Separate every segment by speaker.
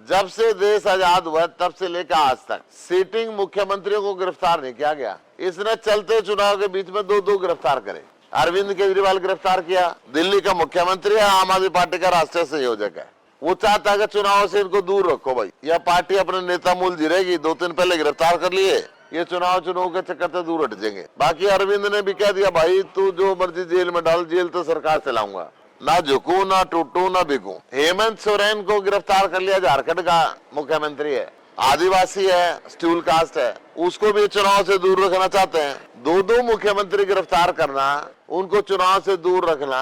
Speaker 1: जब से देश आजाद हुआ तब से लेकर आज तक सिटिंग मुख्यमंत्रियों को गिरफ्तार नहीं किया गया। इसने चलते चुनाव के बीच में दो गिरफ्तार करे। अरविंद केजरीवाल गिरफ्तार किया, दिल्ली का मुख्यमंत्री है, आम आदमी पार्टी का राष्ट्रीय संयोजक है। वो चाहता है कि चुनाव से इनको दूर रखो भाई, यह पार्टी अपने नेता मूल जिरेगी। 2 दिन पहले गिरफ्तार कर लिए, ये चुनाव के चक्कर से दूर हट जाएंगे। बाकी अरविंद ने भी कह दिया भाई तू जो मर्जी जेल में डाल, जेल तो सरकार चलाऊंगा, ना झुकू ना टूटू ना बिकू। हेमंत सोरेन को गिरफ्तार कर लिया, झारखंड का मुख्यमंत्री है, आदिवासी है, शेड्यूल कास्ट है, उसको भी चुनाव से दूर रखना चाहते हैं। दो मुख्यमंत्री गिरफ्तार करना, उनको चुनाव से दूर रखना,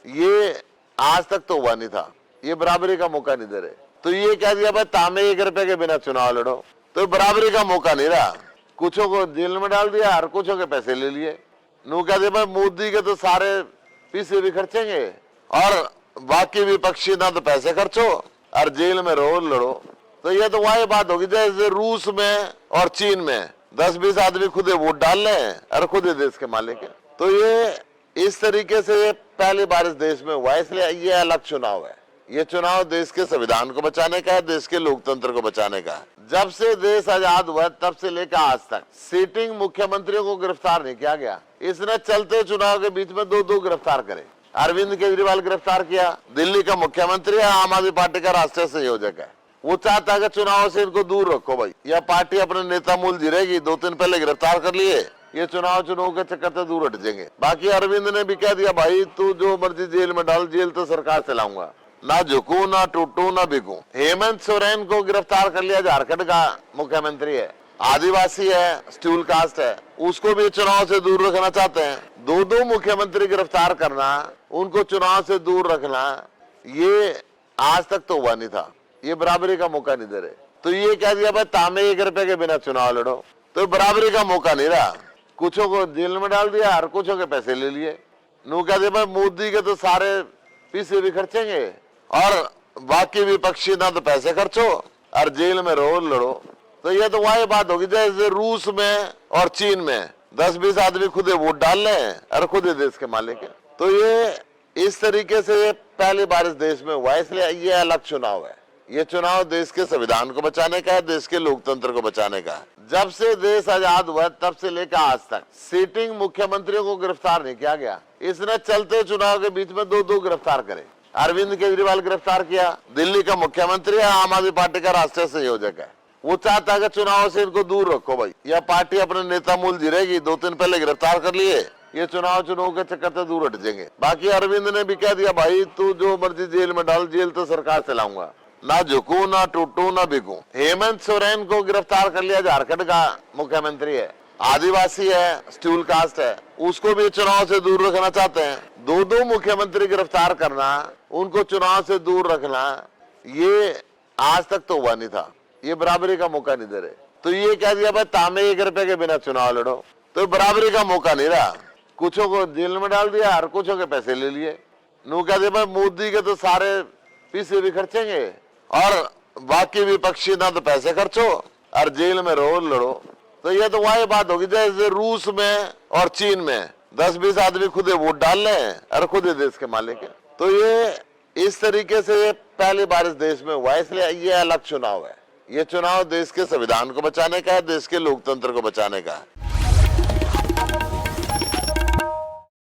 Speaker 1: ये आज तक तो हुआ नहीं था। ये बराबरी का मौका नहीं दे रहे। तो ये कह दिया भाई तांबे 1 रुपए के बिना चुनाव लड़ो, तो बराबरी का मौका नहीं रहा। कुछों को जेल में डाल दिया और कुछों के पैसे ले लिए। नू कह दिया भाई मोदी के तो सारे पैसे भी खर्चेंगे और बाकी विपक्षी ना तो पैसे खर्चो और जेल में रहो लड़ो। तो ये तो वही बात होगी जैसे रूस में और चीन में 10-20 आदमी खुद वोट डाल रहे और खुद देश के मालिक है। तो ये इस तरीके से पहली बार इस देश में हुआ है, इसलिए ये अलग चुनाव है। ये चुनाव देश के संविधान को बचाने का है, देश के लोकतंत्र को बचाने का है। जब से देश आजाद हुआ तब से लेकर आज तक सिटिंग मुख्यमंत्रियों को गिरफ्तार नहीं किया गया। इसने चलते चुनाव के बीच में दो गिरफ्तार करे। अरविंद केजरीवाल गिरफ्तार किया, दिल्ली का मुख्यमंत्री है, आम आदमी पार्टी का राष्ट्रीय संयोजक है। वो चाहता है कि चुनाव से इनको दूर रखो भाई, यह पार्टी अपने नेता मूल जिरेगी। 2 दिन पहले गिरफ्तार कर लिए, ये चुनाव के चक्कर से दूर हट जाएंगे। बाकी अरविंद ने भी कह दिया भाई तू जो मर्जी जेल में डाल, जेल तो सरकार चलाऊंगा, ना झुकू ना टूटू ना बिकू। हेमंत सोरेन को गिरफ्तार कर लिया, झारखंड का मुख्यमंत्री है, आदिवासी है, शेड्यूल कास्ट है, उसको भी चुनाव से दूर रखना चाहते हैं। दो मुख्यमंत्री गिरफ्तार करना, उनको चुनाव से दूर रखना, ये आज तक तो हुआ नहीं था। ये बराबरी का मौका नहीं दे रहे। तो ये कह दिया भाई तांबे 1 रुपए के बिना चुनाव लड़ो, तो बराबरी का मौका नहीं रहा। कुछों को जेल में डाल दिया और कुछों के पैसे ले लिए। नू कह दिया भाई मोदी के तो सारे पैसे भी खर्चेंगे और बाकी विपक्षी ना तो पैसे खर्चो और जेल में रहो लड़ो। तो ये तो वही बात होगी जैसे रूस में और चीन में 10-20 आदमी खुद वोट डाल रहे और खुद देश के मालिक है। तो ये इस तरीके से पहली बार इस देश में हुआ है, इसलिए ये अलग चुनाव है। ये चुनाव देश के संविधान को बचाने का है, देश के लोकतंत्र को बचाने का है। जब से देश आजाद हुआ तब से लेकर आज तक सिटिंग मुख्यमंत्रियों को गिरफ्तार नहीं किया गया। इसने चलते चुनाव के बीच में दो गिरफ्तार करे। अरविंद केजरीवाल गिरफ्तार किया, दिल्ली का मुख्यमंत्री है, आम आदमी पार्टी का राष्ट्रीय संयोजक है। वो चाहता है कि चुनाव से इनको दूर रखो भाई, यह पार्टी अपने नेता मूल जिरेगी। 2 दिन पहले गिरफ्तार कर लिए, ये चुनाव के चक्कर से दूर हट जाएंगे। बाकी अरविंद ने भी कह दिया भाई तू जो मर्जी जेल में डाल, जेल तो सरकार चलाऊंगा, ना झुकू ना टूटू ना बिकू। हेमंत सोरेन को गिरफ्तार कर लिया, झारखंड का मुख्यमंत्री है, आदिवासी है, शेड्यूल कास्ट है, उसको भी चुनाव से दूर रखना चाहते हैं। दो मुख्यमंत्री गिरफ्तार करना, उनको चुनाव से दूर रखना, ये आज तक तो हुआ नहीं था। ये बराबरी का मौका नहीं दे रहे। तो ये कह दिया भाई तांबे 1 रुपए के बिना चुनाव लड़ो, तो बराबरी का मौका नहीं रहा। कुछों को जेल में डाल दिया और कुछों के पैसे ले लिए। नू कह दिया भाई मोदी के तो सारे पैसे भी खर्चेंगे और बाकी विपक्षी ना तो पैसे खर्चो और जेल में रहो लड़ो। तो ये तो वही बात होगी जैसे रूस में और चीन में 10-20 आदमी खुद वोट डाल रहे और खुद देश के मालिक है। तो ये इस तरीके से पहली बार इस देश में हुआ है, इसलिए ये अलग चुनाव है। ये चुनाव देश के संविधान को बचाने का है, देश के लोकतंत्र को बचाने का है।